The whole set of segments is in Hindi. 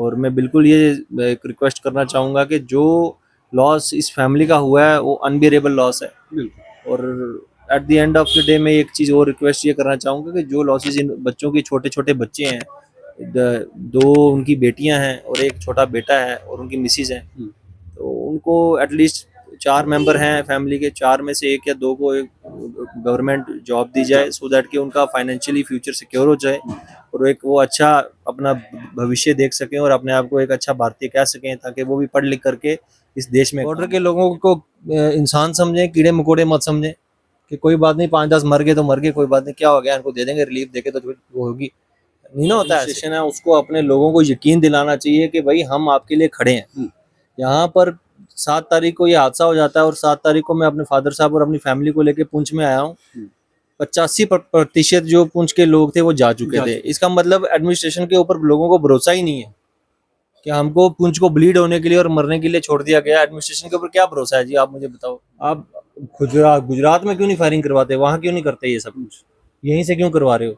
और मैं बिल्कुल ये एक रिक्वेस्ट करना चाहूँगा कि जो लॉस इस फैमिली का हुआ है वो अनबियरेबल लॉस है। बिल्कुल। और at the end of the day मैं एक चीज़ और रिक्वेस्ट ये करना चाहूँगा कि जो लॉसेस इन बच्चों की छोटे-छोटे बच्चे हैं, 2 उनकी बेटियाँ हैं और 1 छोटा बेटा है और उनकी मिसेज़ हैं। तो उनको एटलीस्ट 4 मेंबर हैं फैमिली के, 4 में से 1 या 2 को एक गवर्नमेंट जॉब दी जाए सो दैट कि उनका फाइनेंशियली फ्यूचर सिक्योर हो जाए और एक वो अच्छा अपना भविष्य देख सकें और अपने आप को एक अच्छा भारतीय कह सकें, ताकि वो भी पढ़ लिख करके इस देश में बॉर्डर के लोगों को इंसान समझें, कीड़े मकोड़े मत समझें कि कोई बात नहीं 5-10 मर गए तो मर गए, कोई बात नहीं, क्या हो गया, इनको दे देंगे रिलीफ देके तो वो होगी। नहीं ना होता है सेशन है, उसको अपने लोगों को यकीन दिलाना चाहिए कि भाई हम आपके लिए खड़े हैं। यहाँ पर 7 तारीख को ये हादसा हो जाता है और 7 तारीख को मैं अपने फादर साहब और अपनी फैमिली को लेके पुंछ में आया हूँ। 85% जो पुंछ के लोग थे वो जा चुके थे। इसका मतलब एडमिनिस्ट्रेशन के ऊपर लोगों को भरोसा ही नहीं है कि हमको पुंछ को ब्लीड होने के लिए और मरने के लिए छोड़ दिया गया। एडमिनिस्ट्रेशन के ऊपर क्या भरोसा है जी, आप मुझे बताओ। आप गुजरात में क्यों नहीं फायरिंग करवाते, वहां क्यों नहीं करते ये सब कुछ, यहीं से क्यों करवा रहे हो?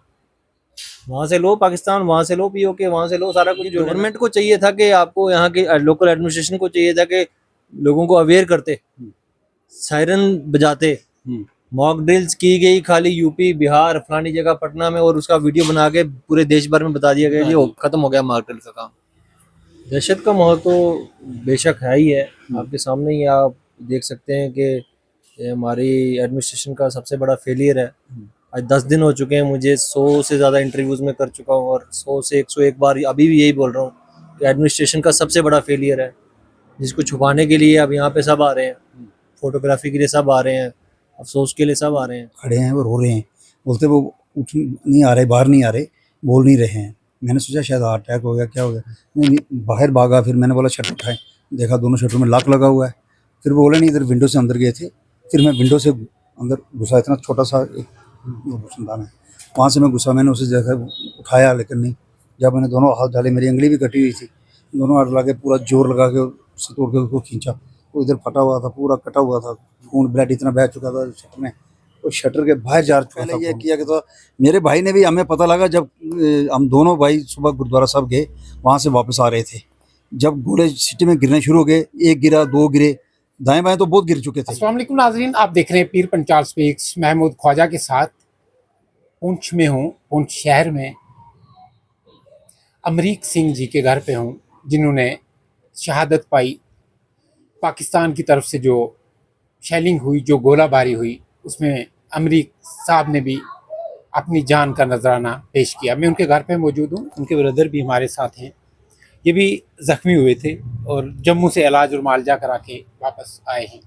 वहां से लो पाकिस्तान, वहां से लो पीओके, वहां से लो सारा कुछ। गवर्नमेंट को चाहिए था कि आपको यहाँ के लोकल एडमिनिस्ट्रेशन को चाहिए था कि लोगों को अवेयर करते, सायरन बजाते, मॉक ड्रिल्स की गई खाली यूपी बिहार फलानी जगह पटना में और उसका वीडियो बना के पूरे देश भर में बता दिया गया ये खत्म हो गया मॉक ड्रिल का काम। दहशत का माहौल तो बेशक है ही है, आपके सामने ही आप देख सकते हैं कि ये हमारी एडमिनिस्ट्रेशन का सबसे बड़ा फेलियर है। आज 10 दिन हो चुके हैं, मुझे 100 से ज़्यादा इंटरव्यूज में कर चुका हूँ और 100 से 101 बार अभी भी यही बोल रहा हूँ कि एडमिनिस्ट्रेशन का सबसे बड़ा फेलियर है, जिसको छुपाने के लिए अब यहाँ पे सब आ रहे हैं, फोटोग्राफी के लिए सब आ रहे हैं, अफसोस के लिए सब आ रहे हैं। खड़े हैं और रो रहे हैं, बोलते वो उठ नहीं आ रहे, बाहर नहीं आ रहे, बोल नहीं रहे हैं। मैंने सोचा शायद हार्ट अटैक हो गया, क्या हो गया। मैं बाहर भागा, फिर मैंने बोला शटर उठाए, देखा दोनों शटर में लॉक लगा हुआ है। फिर वो बोले नहीं, इधर विंडो से अंदर गए थे। फिर मैं विंडो से अंदर घुसा, इतना छोटा सा एक रोशनदान है, वहाँ से मैं घुसा, मैंने उसे देखा उठाया, लेकिन नहीं। जब मैंने दोनों हाथ डाले, मेरी अंगली भी कटी हुई थी, दोनों हाथ लगा के पूरा जोर लगा के उसे तोड़ के उसको खींचा, वो इधर फटा हुआ था, पूरा कटा हुआ था, खून ब्लड इतना बह चुका था शटर में, वो शटर के बाहर जा चुका था। ये किया कि तो मेरे भाई ने भी, हमें पता लगा जब हम दोनों भाई सुबह गुरुद्वारा साहब गए, वहाँ से वापस आ रहे थे, जब गोले सिटी में गिरने शुरू हो गए, 1 गिरा 2 गिरे, दाएं बाएं तो बहुत गिर चुके थे। अस्सलाम वालेकुम नाज़रीन, आप देख रहे हैं पीर पंचाल स्पीक्स। महमूद ख्वाजा के साथ पुंछ में हूँ, पुंछ शहर में अमरीक सिंह जी के घर पे हूँ, जिन्होंने शहादत पाई। पाकिस्तान की तरफ से जो शेलिंग हुई, जो गोलाबारी हुई, उसमें अमरीक साहब ने भी अपनी जान का नजराना पेश किया। मैं उनके घर पे मौजूद हूँ, उनके ब्रदर भी हमारे साथ हैं। ये भी ज़ख्मी हुए थे और जम्मू से इलाज और मुआवजा करा के वापस आए हैं।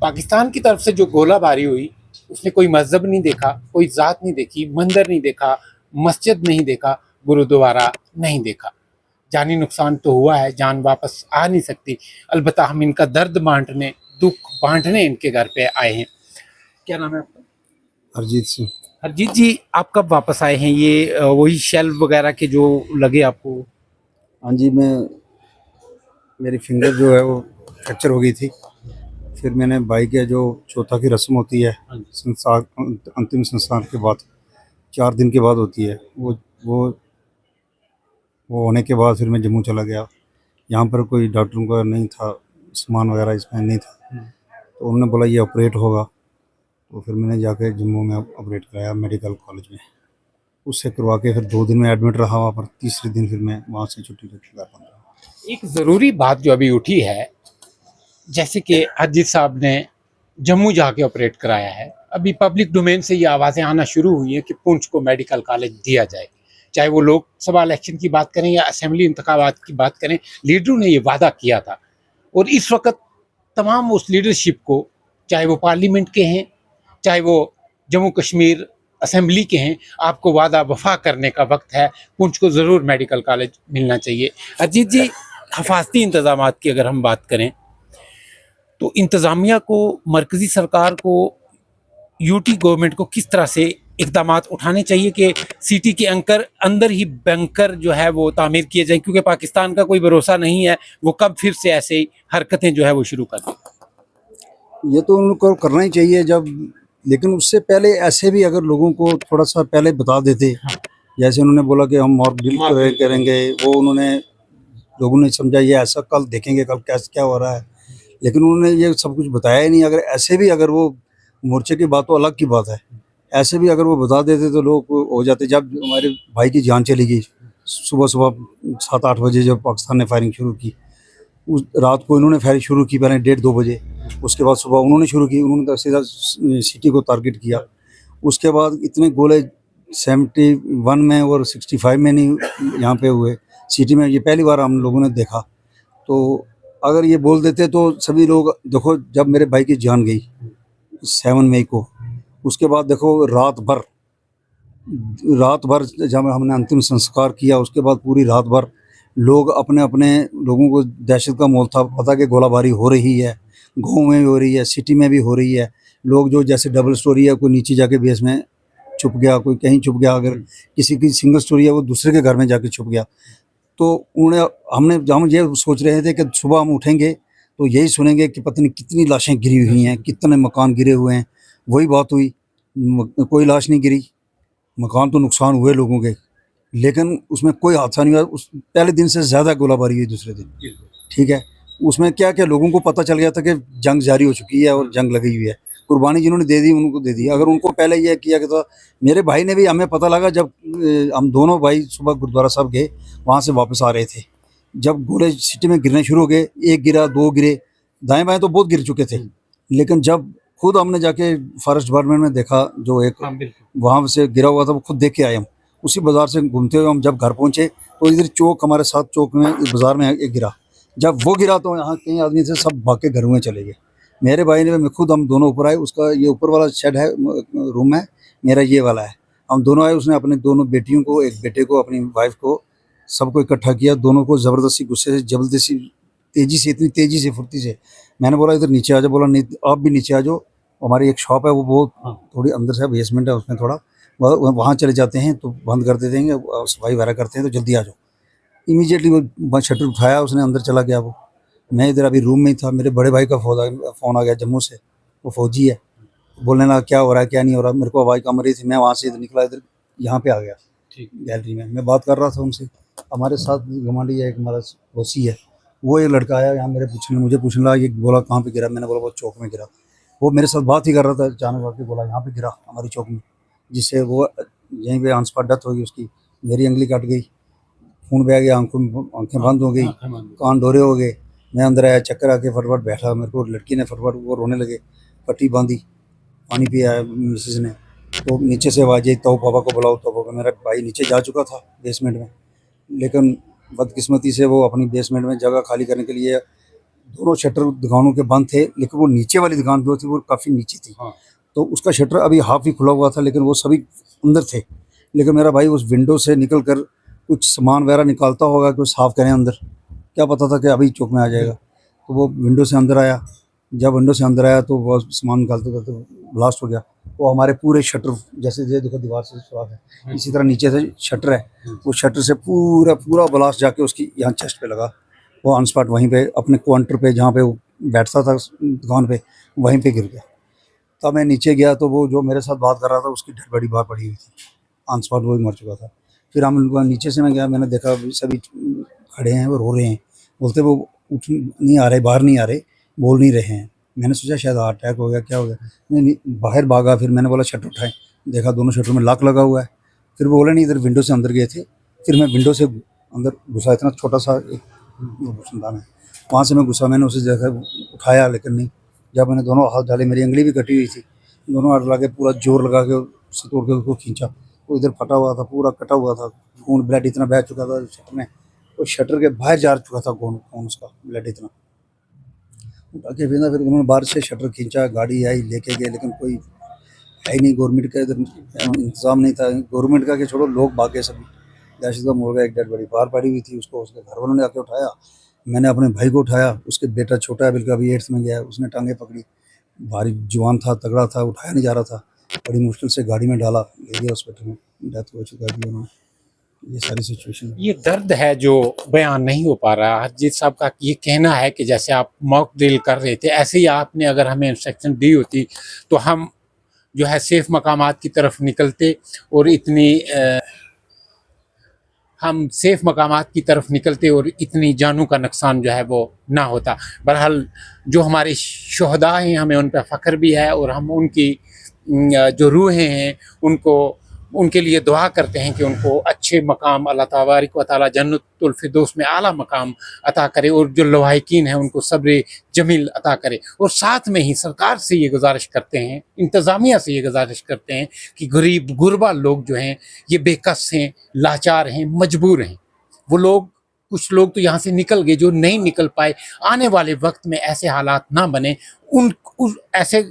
पाकिस्तान की तरफ से जो गोलाबारी हुई, उसने कोई मजहब नहीं देखा, कोई ज़ात नहीं देखी, मंदिर नहीं देखा, मस्जिद नहीं देखा, गुरुद्वारा नहीं देखा। जानी नुकसान तो हुआ है, जान वापस आ नहीं सकती। अलबत्ता हम इनका दर्द बांटने, दुख बांटने इनके घर पे आए हैं। क्या नाम है आपका? हरजीत सिंह। हरजीत जी, आप कब वापस आए हैं? ये वही शेल वगैरह के जो लगे आपको? हाँ जी, मेरी फिंगर जो है वो फ्रैक्चर हो गई थी। फिर मैंने भाई के जो चौथा की रस्म होती है, संस्कार अंतिम संस्कार के बाद 4 दिन के बाद होती है, वो वो होने के बाद फिर मैं जम्मू चला गया। यहाँ पर कोई डॉक्टरों का नहीं था, सामान वगैरह इसमें नहीं था, तो उन्होंने बोला ये ऑपरेट होगा। तो फिर मैंने जाके जम्मू में ऑपरेट कराया मेडिकल कॉलेज में। उससे करवा के फिर 2 दिन में एडमिट रहा वहाँ पर। तीसरे दिन फिर मैं वहाँ से छुट्टी लेके घर बन रहा। एक ज़रूरी बात जो अभी उठी है, जैसे कि हरजीत साहब ने जम्मू जाके ऑपरेट कराया है, अभी पब्लिक डोमेन से ये आवाज़ें आना शुरू हुई हैं कि पुंछ को मेडिकल कॉलेज दिया जाए। चाहे वो लोकसभा इलेक्शन की बात करें या असेंबली इंतखाबात की बात करें, लीडरों ने ये वादा किया था और इस वक्त तमाम उस लीडरशिप को, चाहे वो पार्लियामेंट के हैं, चाहे वो जम्मू कश्मीर असेंबली के हैं, आपको वादा वफा करने का वक्त है। पुंछ को ज़रूर मेडिकल कॉलेज मिलना चाहिए। अजीत जी, हिफाजती इंतजामात की अगर हम बात करें तो इंतज़ामिया को, मरकज़ी सरकार को, यूटी गवर्नमेंट को किस तरह से इक़दामात उठाने चाहिए कि सिटी के अंदर ही बैंकर जो है वो तामीर किए जाए, क्योंकि पाकिस्तान का कोई भरोसा नहीं है, वो कब फिर से ऐसे ही हरकतें जो है वो शुरू कर दें। ये तो उनको करना ही चाहिए जब, लेकिन उससे पहले ऐसे भी अगर लोगों को थोड़ा सा पहले बता देते, जैसे उन्होंने बोला कि हम मॉक ड्रिल करेंगे, वो उन्होंने लोगों ने समझा ये ऐसा, कल देखेंगे कल कैसे क्या हो रहा है, लेकिन उन्होंने ये सब कुछ बताया ही नहीं। अगर ऐसे भी अगर वो मोर्चे की बात तो अलग की बात है, ऐसे भी अगर वो बता देते तो लोग हो जाते। जब हमारे भाई की जान चली गई सुबह सुबह 7-8 बजे जब पाकिस्तान ने फायरिंग शुरू की, उस रात को इन्होंने फायरिंग शुरू की पहले 1:30-2 बजे, उसके बाद सुबह उन्होंने शुरू की, उन्होंने तो सीधा सिटी को टारगेट किया। उसके बाद इतने गोले 71 में और 65 में नहीं यहाँ पे हुए, सिटी में ये पहली बार हम लोगों ने देखा। तो अगर ये बोल देते तो सभी लोग देखो, जब मेरे भाई की जान गई 7 मई को, उसके बाद देखो रात भर जब हमने अंतिम संस्कार किया, उसके बाद पूरी रात भर लोग अपने अपने लोगों को दहशत का माहौल था, पता कि गोलाबारी हो रही है, गाँव में भी हो रही है, सिटी में भी हो रही है। लोग जो जैसे डबल स्टोरी है, कोई नीचे जाके बेस में छुप गया, कोई कहीं छुप गया, अगर किसी की सिंगल स्टोरी है वो दूसरे के घर में जाके छुप गया। तो हम ये सोच रहे थे कि सुबह हम उठेंगे तो यही सुनेंगे कि पता नहीं कितनी लाशें गिरी हुई हैं, कितने मकान गिरे हुए हैं। वही बात हुई, कोई लाश नहीं गिरी, मकान तो नुकसान हुए लोगों के, लेकिन उसमें कोई हादसा नहीं हुआ। उस पहले दिन से ज़्यादा गोलाबारी हुई दूसरे दिन, ठीक है। उसमें क्या क्या लोगों को पता चल गया था कि जंग जारी हो चुकी है और जंग लगी हुई है। कुर्बानी जिन्होंने दे दी उनको दे दी। अगर उनको पहले यह किया कि था, मेरे भाई ने भी, हमें पता लगा जब हम दोनों भाई सुबह गुरुद्वारा साहब गए, वहाँ से वापस आ रहे थे, जब गोले सिटी में गिरने शुरू हो गए, एक गिरा, दो गिरे, दाएं बाएं तो बहुत गिर चुके थे। लेकिन जब खुद हमने जाके फॉरेस्ट डिपार्टमेंट में देखा, जो एक वहाँ से गिरा हुआ था, वो खुद देख के आए हम। उसी बाजार से घूमते हुए हम जब घर पहुँचे तो इधर चौक, हमारे साथ चौक में इस बाजार में एक गिरा। जब वो गिरा तो यहाँ कई आदमी थे, सब भाग के घरों में चले गए। मेरे भाई ने, मैं खुद, हम दोनों ऊपर आए। उसका ये ऊपर वाला शेड है, रूम है, मेरा ये वाला है। हम दोनों आए, उसने अपने दोनों बेटियों को, एक बेटे को, अपनी वाइफ को, सबको इकट्ठा किया। दोनों को ज़बरदस्ती, गुस्से से, जबरदस्ती, तेज़ी से, इतनी तेज़ी से, फुर्ती से, मैंने बोला इधर नीचे आ जाओ। बोला नहीं, आप भी नीचे आ जाओ, हमारी एक शॉप है, वो बहुत थोड़ी अंदर से बेसमेंट है, उसमें थोड़ा वहाँ चले जाते हैं तो बंद कर दे देंगे, सफाई वगैरह करते हैं, तो जल्दी आ जाओ। इमीडिएटली वो शटर उठाया, उसने अंदर चला गया। वो, मैं इधर अभी रूम में ही था, मेरे बड़े भाई का फ़ोन आ गया जम्मू से, वो फ़ौजी है, बोलने लगा क्या हो रहा है क्या नहीं हो रहा। मेरे को आवाज़ कम रही थी, मैं वहाँ से इधर निकला, इधर यहाँ पे आ गया गैलरी में। मैं बात कर रहा था उनसे। हमारे साथ घमांडी है, एक हमारा पड़ोसी है, वो एक लड़का आया यहाँ मुझे पूछने लगा, ये बोला कहाँ पे गिरा। मैंने बोला वो चौक में गिरा। वो मेरे साथ बात ही कर रहा था, अचानक आके बोला यहाँ पे गिरा हमारी चौक में, जिससे वो यहीं पे ऑन स्पॉट डेथ हो गई उसकी। मेरी उंगली कट गई, खून बह गया, आंखें बंद हो गई, कान डोरे हो गए। मैं अंदर आया, चक्कर आके फटफट बैठा। मेरे को लड़की ने फटफट, वो रोने लगे, पट्टी बांधी, पानी पिया मिसेज ने। तो नीचे से आवाज़ आई, तो पापा को बुलाओ, तो पापा। मेरा भाई नीचे जा चुका था बेसमेंट में, लेकिन बदकिस्मती से वो अपनी बेसमेंट में जगह खाली करने के लिए, दोनों शटर दुकानों के बंद थे, लेकिन वो नीचे वाली दुकान जो थी वो काफ़ी नीचे थी। तो उसका शटर अभी हाफ ही खुला हुआ था, लेकिन वो सभी अंदर थे। लेकिन मेरा भाई उस विंडो से निकल कर कुछ सामान वगैरह निकालता होगा, कुछ साफ़ करें अंदर, क्या पता था कि अभी चौक में आ जाएगा। तो वो विंडो से अंदर आया। जब विंडो से अंदर आया तो वो सामान निकालते करते ब्लास्ट हो गया। वो हमारे पूरे शटर, जैसे ये देखो दीवार से सुराख है, इसी तरह नीचे से शटर है, वो शटर से पूरा ब्लास्ट जाके उसकी यहाँ चेस्ट पे लगा। वो ऑन स्पॉट वहीं पे अपने काउंटर पे, जहाँ पे वो बैठता था दुकान पे, वहीं पे गिर गया। तब मैं नीचे गया तो वो जो मेरे साथ बात कर रहा था, उसकी डेड बॉडी बाहर पड़ी हुई थी, ऑन स्पॉट वो ही मर चुका था। फिर हम नीचे से मैं गया, मैंने देखा सभी खड़े हैं, वो रो रहे हैं, बोलते वो उठ नहीं आ रहे, बाहर नहीं आ रहे, बोल नहीं रहे हैं। मैंने सोचा शायद हार्ट अटैक हो गया, क्या हो गया। मैं बाहर भागा, फिर मैंने बोला शटर उठाएं, देखा दोनों शटर में लॉक लगा हुआ है। फिर बोले नहीं, इधर विंडो से अंदर गए थे। फिर मैं विंडो से अंदर घुसा, इतना छोटा सा एक रोशनदान है, वहाँ से मैं घुसा। मैंने उसे जैसा उठाया, लेकिन नहीं। जब मैंने दोनों हाथ डाले, मेरी उंगली भी कटी हुई थी, दोनों हाथ लगा के पूरा जोर लगा के उसे तोड़ के उसको खींचा। वो इधर फटा हुआ था, पूरा कटा हुआ था, खून ब्लड इतना बह चुका था शटर में, वो शटर के बाहर जा चुका था खून, उसका ब्लड इतना उठा के। फिर उन्होंने बाहर से शटर खींचा, गाड़ी आई लेके गए, लेकिन कोई है ही नहीं, गवर्नमेंट का इधर इंतजाम नहीं था। गवर्नमेंट का कि छोड़ो, लोग भागे सभी, दहशत का मुर्गा। एक डेड बॉडी बाहर पड़ी हुई थी, उसको उसके घर वालों ने आके उठाया। मैंने अपने भाई को उठाया, उसके बेटा छोटा है बिल्कुल, अभी 8th में गया है, उसने टांगे पकड़ी, भारी जवान था, तगड़ा था, उठाया नहीं जा रहा था, बड़ी मुश्किल से गाड़ी में डाला, ले गया हॉस्पिटल में, डेथ हो चुका थी उन्होंने। ये सारी सिचुएशन, ये दर्द है जो बयान नहीं हो पा रहा। हरजीत साहब का ये कहना है कि जैसे आप मॉक ड्रिल कर रहे थे, ऐसे ही आपने अगर हमें इंस्ट्रक्शन दी होती तो हम जो है सेफ मकामात की तरफ निकलते। और इतनी हम सेफ मकामात की तरफ निकलते और इतनी जानों का नुकसान जो है वो ना होता। बहरहाल जो हमारे शोहदा हैं हमें उन पर फ़ख्र भी है और हम उनकी जो रूहें हैं उनको उनके लिए दुआ करते हैं कि उनको अच्छे मकाम अल्लाह तबारक व तआला जन्नतुल फिरदौस में आला मकाम अता करे और जो लवाहिकीन हैं उनको सब्र जमील अता करे। और साथ में ही सरकार से ये गुजारिश करते हैं, इंतज़ामिया से ये गुजारिश करते हैं कि गरीब गुरबा लोग जो हैं ये बेकस हैं, लाचार हैं, मजबूर हैं। वो लोग कुछ लोग तो यहाँ से निकल गए, जो नहीं निकल पाए, आने वाले वक्त में ऐसे हालात ना बने। ऐसे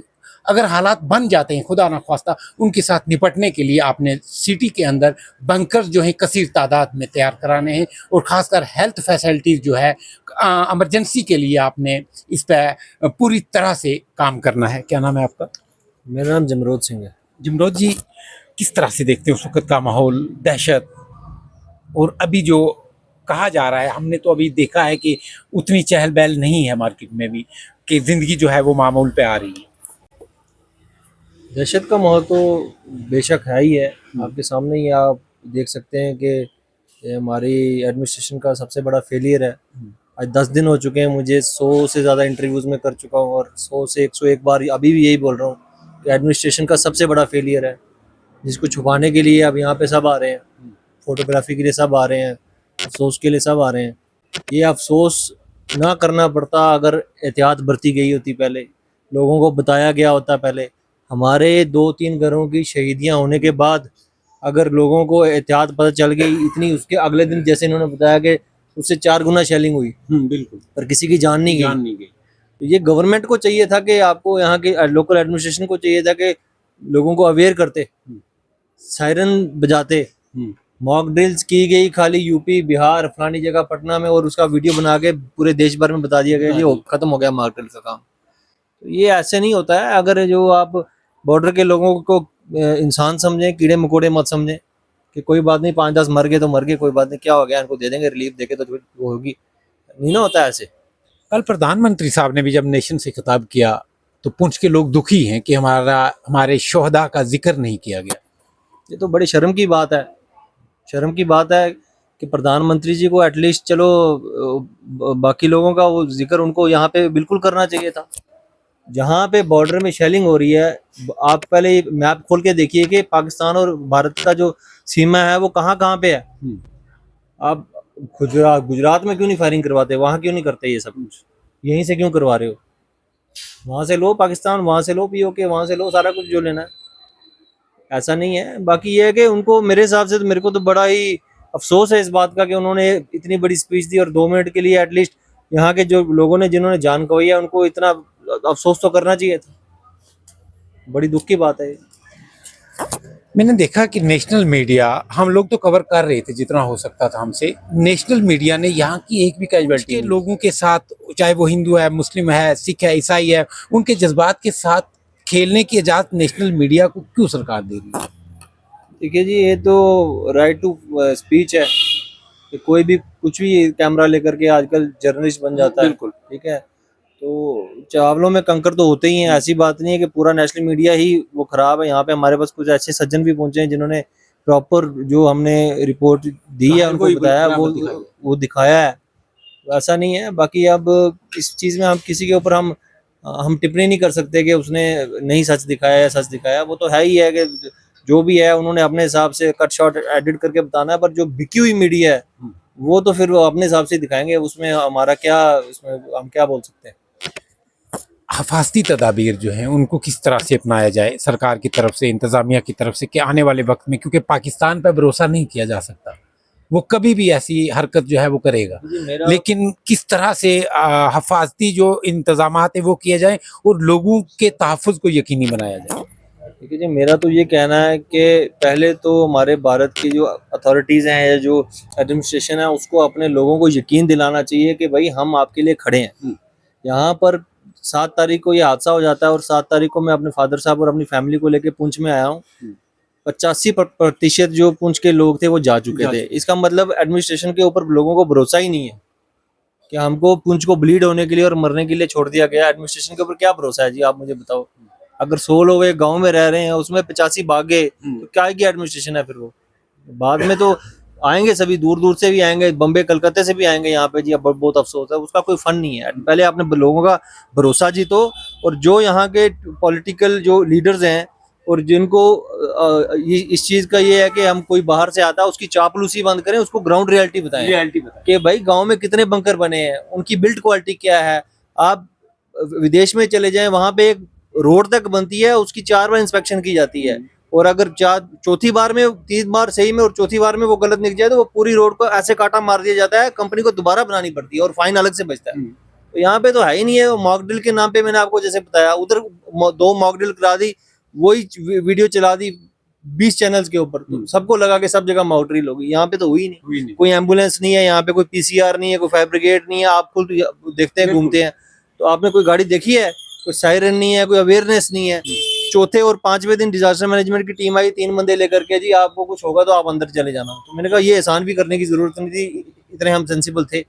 अगर हालात बन जाते हैं खुदा ना ख्वास्ता, उनके साथ निपटने के लिए आपने सिटी के अंदर बंकर जो हैं कसीर तादाद में तैयार कराने हैं और ख़ासकर हेल्थ फैसिलिटीज़ जो है इमरजेंसी के लिए आपने इस पर पूरी तरह से काम करना है। क्या नाम है आपका? मेरा नाम जमरोद सिंह है। जमरोद जी, किस तरह से देखते हैं उस वक्त का माहौल, दहशत, और अभी जो कहा जा रहा है, हमने तो अभी देखा है कि उतनी चहल पहल नहीं है मार्केट में भी, कि ज़िंदगी जो है वो मामूल पे आ रही है। दहशत का माहौल तो बेशक है ही है, आपके सामने ही आप देख सकते हैं कि ये हमारी एडमिनिस्ट्रेशन का सबसे बड़ा फेलियर है। आज 10 दिन हो चुके हैं, मुझे 100 से ज़्यादा इंटरव्यूज़ में कर चुका हूँ और 100 से 101 बार अभी भी यही बोल रहा हूँ कि एडमिनिस्ट्रेशन का सबसे बड़ा फेलियर है, जिसको छुपाने के लिए अब यहाँ पे सब आ रहे हैं, फोटोग्राफी के लिए सब आ रहे हैं, अफसोस के लिए सब आ रहे हैं। ये अफसोस ना करना पड़ता अगर एहतियात बरती गई होती, पहले लोगों को बताया गया होता। पहले हमारे 2-3 घरों की शहीदियाँ होने के बाद अगर लोगों को एहतियात पता चल गई इतनी, उसके अगले दिन जैसे इन्होंने बताया कि उससे 4 गुना शेलिंग हुई, बिल्कुल, पर किसी की जान नहीं गई। तो ये गवर्नमेंट को चाहिए था कि आपको यहाँ के लोकल एडमिनिस्ट्रेशन को चाहिए था कि लोगों को अवेयर करते, सायरन बजाते, मॉक ड्रिल्स की गई खाली यूपी, बिहार, फलानी जगह पटना में, और उसका वीडियो बना के पूरे देश भर में बता दिया गया ये खत्म हो गया मॉक ड्रिल का काम। तो ये ऐसे नहीं होता है। अगर जो आप बॉर्डर के लोगों को इंसान समझें, कीड़े मकोड़े मत समझें कि कोई बात नहीं 5-10 मर गए तो मर गए, कोई बात नहीं, क्या हो गया, इनको दे देंगे रिलीफ देके तो वो होगी, नहीं ना होता ऐसे। कल प्रधानमंत्री साहब ने भी जब नेशन से खिताब किया तो पुंछ के लोग दुखी हैं कि हमारे शोहदा का जिक्र नहीं किया गया। ये तो बड़ी शर्म की बात है, शर्म की बात है कि प्रधानमंत्री जी को एटलीस्ट चलो बाकी लोगों का वो जिक्र उनको यहाँ पे बिल्कुल करना चाहिए था। जहाँ पे बॉर्डर में शेलिंग हो रही है, आप पहले मैप खोल के देखिए कि पाकिस्तान और भारत का जो सीमा है वो कहाँ कहाँ पे है। आप गुजरात में क्यों नहीं फायरिंग करवाते, वहाँ क्यों नहीं करते ये सब कुछ, यहीं से क्यों करवा रहे हो? वहाँ से लो पाकिस्तान, वहाँ से लो पीओके, वहाँ से लो सारा कुछ जो लेना है, ऐसा नहीं है। बाकी ये है कि उनको, मेरे हिसाब से तो, मेरे को तो बड़ा ही अफसोस है इस बात का कि उन्होंने इतनी बड़ी स्पीच दी और 2 मिनट के लिए एटलीस्ट यहाँ के जो लोगों ने जिन्होंने जान गंवाई है उनको इतना अफसोस तो करना चाहिए था। बड़ी दुख की बात है। मैंने देखा कि नेशनल मीडिया, हम लोग तो कवर कर रहे थे जितना हो सकता था हमसे, नेशनल मीडिया ने यहाँ की एक भी कैजुअलिटी के लोगों के साथ, चाहे वो हिंदू है, मुस्लिम है, सिख है, ईसाई है, उनके जज्बात के साथ खेलने की इजाज़त नेशनल मीडिया को क्यों सरकार दे रही है? देखिए जी, ये तो राइट टू स्पीच है कि कोई भी कुछ भी कैमरा लेकर के आजकल जर्नलिस्ट बन जाता है। बिल्कुल। ठीक है, तो चावलों में कंकर तो होते ही हैं, ऐसी बात नहीं है कि पूरा नेशनल मीडिया ही वो खराब है। यहाँ पे हमारे पास कुछ ऐसे सज्जन भी पहुंचे हैं जिन्होंने प्रॉपर जो हमने रिपोर्ट दी है उनको बताया, वो दिखाया है। ऐसा नहीं है। बाकी अब इस चीज़ में हम किसी के ऊपर हम टिप्पणी नहीं कर सकते कि उसने नहीं सच दिखाया या सच दिखाया। वो तो है ही है कि जो भी है उन्होंने अपने हिसाब से कट शॉट एडिट करके बताना है, पर जो बिकी हुई मीडिया है वो तो फिर वो अपने हिसाब से दिखाएंगे, उसमें हमारा क्या, इसमें हम क्या बोल सकते हैं। हफाजती तदाबीर जो हैं उनको किस तरह से अपनाया जाए सरकार की तरफ से, इंतज़ामिया की तरफ से, कि आने वाले वक्त में, क्योंकि पाकिस्तान पर भरोसा नहीं किया जा सकता, वो कभी भी ऐसी हरकत जो है वो करेगा, लेकिन किस तरह से हफाजती जो इंतज़ामात है वो किए जाएं और लोगों के तहफ़्फ़ुज़ को यकीनी बनाया जाए। ठीक है जी, मेरा तो ये कहना है कि पहले तो हमारे भारत की जो अथॉरिटीज़ हैं या जो एडमिनिस्ट्रेशन है उसको अपने लोगों को यकीन दिलाना चाहिए कि भाई हम आपके लिए खड़े हैं। यहाँ पर 7 तारीख को ये हादसा हो जाता है और 7 तारीख को मैं अपने फादर साहब और अपनी फैमिली को लेके पुंछ में आया हूँ। 85% जो पुंछ के लोग थे वो जा चुके थे। इसका मतलब एडमिनिस्ट्रेशन के ऊपर लोगों को भरोसा ही नहीं है कि हमको पुंछ को ब्लीड होने के लिए और मरने के लिए छोड़ दिया गया। एडमिनिस्ट्रेशन के ऊपर क्या भरोसा है जी, आप मुझे बताओ। अगर 100 लोग एक गाँव में रह रहे हैं उसमें 85 भाग गए तो क्या की एडमिनिस्ट्रेशन है फिर वो। बाद में तो आएंगे सभी, दूर दूर से भी आएंगे, बम्बे कलकत्ते से भी आएंगे यहाँ पे जी। अब बहुत अफसोस है, उसका कोई फन नहीं है। पहले आपने लोगों का भरोसा जीतो, और जो यहाँ के पॉलिटिकल जो लीडर्स हैं और जिनको इस चीज का ये है कि हम कोई बाहर से आता है उसकी चापलूसी बंद करें, उसको ग्राउंड रियलिटी बताएं रियलिटी बताएं कि भाई गांव में कितने बंकर बने हैं, उनकी बिल्ड क्वालिटी क्या है। आप विदेश में चले जाएं, वहां पे एक रोड तक बनती है, उसकी 4 बार इंस्पेक्शन की जाती है, और अगर चौथी बार में, 3 बार सही में और चौथी बार में वो गलत निकल जाए तो वो पूरी रोड को ऐसे काटा मार दिया जाता है, कंपनी को दोबारा बनानी पड़ती है और फाइन अलग से बचता है। तो यहाँ पे तो है ही नहीं है। मॉक ड्रिल के नाम पे मैंने आपको जैसे बताया, उधर 2 मॉक ड्रिल करा दी, वही वीडियो चला दी 20 चैनल्स के ऊपर, तो सबको लगा के सब जगह मॉक ड्रिल होगी। यहाँ पे तो हुई नहीं। कोई एम्बुलेंस नहीं है यहाँ पे, कोई पीसीआर नहीं है, कोई फायर ब्रिगेड नहीं है। आप खुद देखते हैं, घूमते हैं, तो आपने कोई गाड़ी देखी है? कोई सायरन नहीं है, कोई अवेयरनेस नहीं है। चौथे और 5वें दिन डिजास्टर मैनेजमेंट की टीम आई 3 बंदे लेकर के, जी आपको कुछ होगा तो आप अंदर चले जाना। तो मैंने कहा ये एहसान भी करने की जरूरत नहीं थी, इतने हम सेंसिबल थे।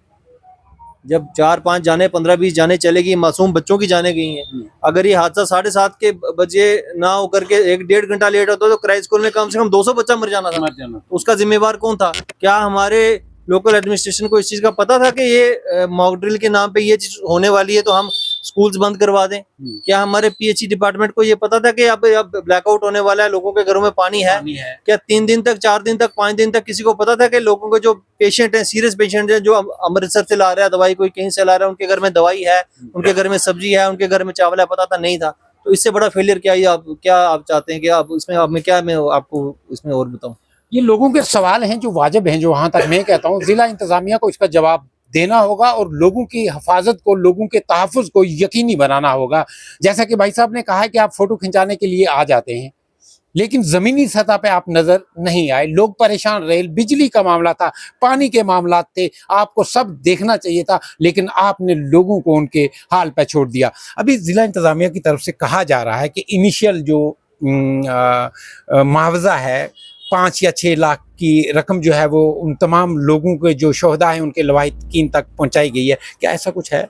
जब 4-5 जाने, 15-20 जाने चलेगी, मासूम बच्चों की जाने गई हैं। अगर ये हादसा 7:30 के बजे ना होकर के 1-1.5 घंटा लेट होता तो क्राइस्ट स्कूल में कम से कम 200 बच्चा मर जाना था। उसका जिम्मेवार कौन था? क्या हमारे लोकल एडमिनिस्ट्रेशन को इस चीज का पता था कि ये मॉक ड्रिल के नाम पे ये चीज होने वाली है तो हम स्कूल्स बंद करवा दें? क्या हमारे पीएचई डिपार्टमेंट को ये पता था कि अब ब्लैकआउट होने वाला है, लोगों के घरों में पानी है? क्या 3 दिन तक, 4 दिन तक, 5 दिन तक किसी को पता था कि लोगों के जो पेशेंट हैं, सीरियस पेशेंट हैं, जो अमृतसर से ला रहा है दवाई, कोई कहीं से ला रहा है, उनके घर में दवाई है, उनके घर में सब्जी है, उनके घर में चावल है, पता था? नहीं था। तो इससे बड़ा फेलियर क्या है? क्या आप चाहते हैं कि आप इसमें, आप में क्या, मैं आपको इसमें और बताऊं? ये लोगों के सवाल हैं जो वाजिब हैं, जो वहां तक मैं कहता हूँ जिला इंतजामिया को इसका जवाब देना होगा और लोगों की हिफाजत को, लोगों के तहफ़्फ़ुज़ को यकीनी बनाना होगा। जैसा कि भाई साहब ने कहा है कि आप फोटो खिंचाने के लिए आ जाते हैं, लेकिन जमीनी सतह पे आप नजर नहीं आए, लोग परेशान रहे। बिजली का मामला था, पानी के मामला थे, आपको सब देखना चाहिए था, लेकिन आपने लोगों को उनके हाल पे छोड़ दिया। अभी जिला इंतजामिया की तरफ से कहा जा रहा है कि इनिशियल जो मुआवजा है 5 या 6 लाख की रकम जो है वो उन तमाम लोगों के जो शोहदा हैं उनके लवाहिकीन तक पहुंचाई गई है। क्या ऐसा कुछ है?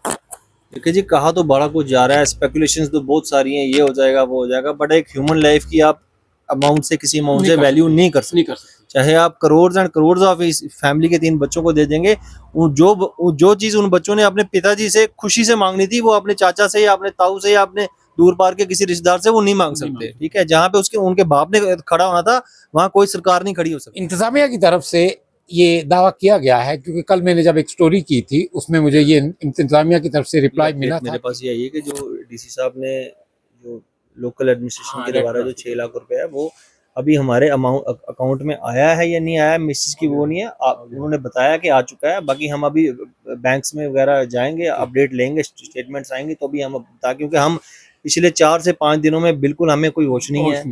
देखिए जी, कहा तो बड़ा कुछ जा रहा है, स्पेकुलेशंस तो बहुत सारी हैं, ये हो जाएगा वो हो जाएगा, बट एक ह्यूमन लाइफ की आप अमाउंट से, किसी अमाउंट से वैल्यू नहीं कर सकते। चाहे आप करोड़ एंड करोड़ ऑफ इस फैमिली के 3 बच्चों को दे देंगे, जो चीज उन बच्चों ने अपने पिताजी से खुशी से मांगनी थी, वो अपने चाचा से या अपने ताऊ से या अपने दूर पार के किसी रिश्तेदार से वो नहीं मांग सकते। ठीक है, जहाँ पे उसके उनके बाप ने खड़ा होना था, वहाँ कोई सरकार नहीं खड़ी हो सकती। इंतजामिया की तरफ से ये दावा किया गया है, क्योंकि कल मैंने जब एक स्टोरी की थी उसमें मुझे ये इंतजामिया की तरफ से रिप्लाई मिला था। मेरे पास यही है कि जो डीसी साहब ने जो लोकल एडमिनिस्ट्रेशन के द्वारा जो 6 लाख रुपए है वो अभी हमारे अकाउंट में आया है या नहीं आया, मिसिस की वो नहीं है। उन्होंने बताया कि आ चुका है, बाकी हम अभी बैंक्स में वगैरह जाएंगे, अपडेट लेंगे, स्टेटमेंट्स आएंगे तो भी हम बता, क्योंकि हम पिछले 4 से 5 दिनों में बिल्कुल हमें कोई होश नहीं है।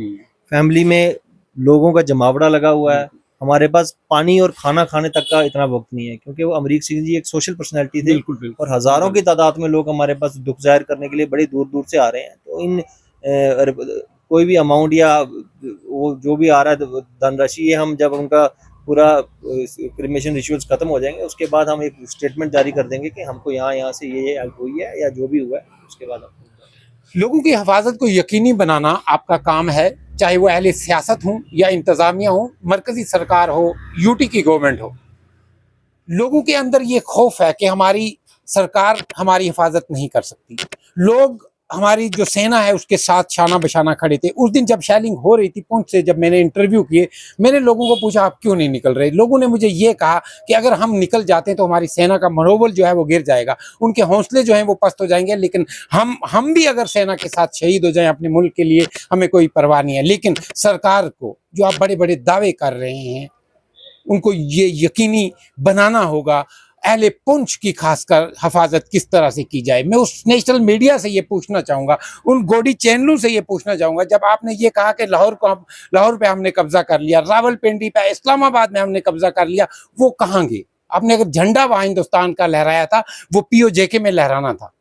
फैमिली में लोगों का जमावड़ा लगा हुआ है, हमारे पास पानी और खाना खाने तक का इतना वक्त नहीं है, क्योंकि वो अमरीक सिंह जी एक सोशल पर्सनैलिटी थे। बिल्कुल। और हजारों की तादाद में लोग हमारे पास दुख जाहिर करने के लिए बड़ी दूर दूर से आ रहे हैं। तो इन कोई भी अमाउंट या वो जो भी आ रहा है धनराशि, ये हम जब उनका पूरा क्रिमेशन रिचुअल्स खत्म हो जाएंगे उसके बाद हम एक स्टेटमेंट जारी कर देंगे कि हमको यहाँ से ये हेल्प हुई है या जो भी हुआ है, उसके बाद लोगों की हिफाजत को यकीनी बनाना आपका काम है, चाहे वो अहले सियासत हो या इंतजामिया हो, मरकजी सरकार हो, यूटी की गवर्नमेंट हो। लोगों के अंदर ये खौफ है कि हमारी सरकार हमारी हिफाजत नहीं कर सकती। लोग हमारी जो सेना है उसके साथ शाना बशाना खड़े थे। उस दिन जब शेलिंग हो रही थी पुंछ से, जब मैंने इंटरव्यू किए, मैंने लोगों को पूछा आप क्यों नहीं निकल रहे। लोगों ने मुझे ये कहा कि अगर हम निकल जाते हैं तो हमारी सेना का मनोबल जो है वो गिर जाएगा, उनके हौसले जो हैं वो पस्त हो जाएंगे। लेकिन हम भी अगर सेना के साथ शहीद हो जाएं अपने मुल्क के लिए, हमें कोई परवाह नहीं है। लेकिन सरकार को जो आप बड़े बड़े दावे कर रहे हैं उनको ये यकीनी बनाना होगा अहले पुंछ की खासकर हिफाजत किस तरह से की जाए। मैं उस नेशनल मीडिया से ये पूछना चाहूँगा, उन गोडी चैनलों से ये पूछना चाहूँगा, जब आपने ये कहा कि लाहौर पे हमने कब्जा कर लिया, रावलपिंडी पे, इस्लामाबाद में हमने कब्जा कर लिया, वो कहाँ गए? आपने अगर झंडा वहाँ हिंदुस्तान का लहराया था, वो POJK में लहराना था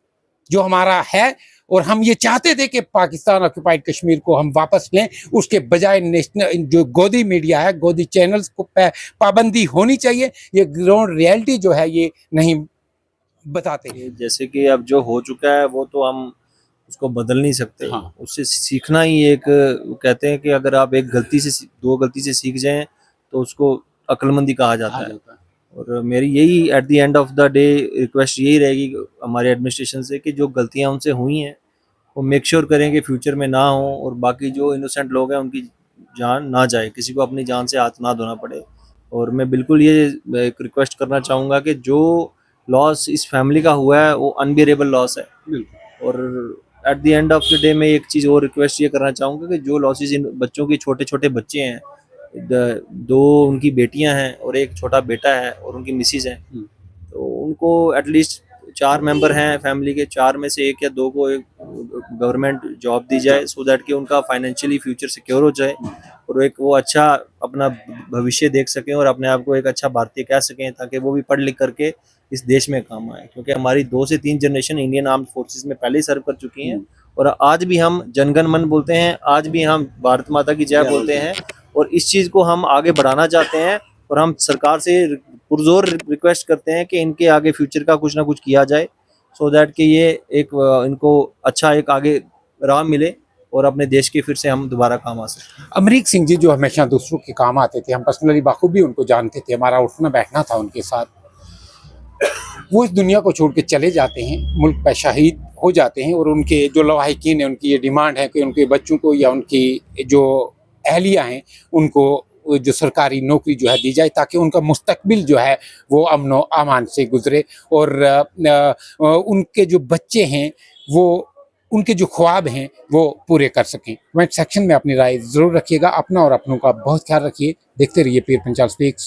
जो हमारा है। और हम ये चाहते थे कि पाकिस्तान ऑक्युपाइड कश्मीर को हम वापस लें, उसके बजाय नेशनल जो गोदी मीडिया है, गोदी चैनल्स को पाबंदी होनी चाहिए। ये ग्राउंड रियलिटी जो है ये नहीं बताते। जैसे कि अब जो हो चुका है वो तो हम उसको बदल नहीं सकते। हाँ। उससे सीखना ही एक, कहते हैं कि अगर आप एक गलती से 2 गलती से सीख जाएं तो उसको अक्लमंदी कहा जाता कहा है। जाता है। और मेरी यही at the end of the day request यही रहेगी हमारे एडमिनिस्ट्रेशन से कि जो गलतियां उनसे हुई हैं वो मेक श्योर करें कि फ्यूचर में ना हो, और बाकी जो इनोसेंट लोग हैं उनकी जान ना जाए, किसी को अपनी जान से हाथ ना धोना पड़े। और मैं बिल्कुल ये एक रिक्वेस्ट करना चाहूँगा कि जो लॉस इस फैमिली का हुआ है वो अनबियरेबल लॉस है। बिल्कुल। और at the end of the day मैं एक चीज़ और रिक्वेस्ट ये करना चाहूँगा कि जो लॉसेस इन बच्चों की, छोटे छोटे बच्चे हैं, दो उनकी बेटियां हैं और एक छोटा बेटा है और उनकी मिसिज है, तो उनको एटलीस्ट 4 मेंबर हैं फैमिली के, 4 में से 1 या 2 को एक गवर्नमेंट जॉब दी जाए, सो दैट कि उनका फाइनेंशियली फ्यूचर सिक्योर हो जाए और एक वो अच्छा अपना भविष्य देख सकें और अपने आप को एक अच्छा भारतीय कह सकें, ताकि वो भी पढ़ लिख करके इस देश में काम आए। क्योंकि हमारी 2 से 3 जनरेशन इंडियन आर्म्ड फोर्सेस में पहले ही सर्व कर चुकी हैं और आज भी हम जनगण मन बोलते हैं, आज भी हम भारत माता की जय बोलते हैं और इस चीज़ को हम आगे बढ़ाना चाहते हैं। और हम सरकार से पुरजोर रिक्वेस्ट करते हैं कि इनके आगे फ्यूचर का कुछ ना कुछ किया जाए, सो दैट कि ये एक इनको अच्छा एक आगे राह मिले और अपने देश के फिर से हम दोबारा काम आ सकें। अमरीक सिंह जी जो हमेशा दूसरों के काम आते थे, हम पर्सनली बाखूबी उनको जानते थे, हमारा उठना बैठना था उनके साथ। वो इस दुनिया को छोड़ के चले जाते हैं, मुल्क पे शहीद हो जाते हैं और उनके जो लवाहिकीन है उनकी ये डिमांड है कि उनके बच्चों को या उनकी जो अहलिया हैं उनको जो सरकारी नौकरी जो है दी जाए, ताकि उनका मुस्तकबिल जो है वो अमन व अमान से गुजरे और उनके जो बच्चे हैं वो उनके जो ख्वाब हैं वो पूरे कर सकें। कमेंट सेक्शन में अपनी राय ज़रूर रखिएगा। अपना और अपनों का बहुत ख्याल रखिए। देखते रहिए पीर पंचाल स्पीक्स।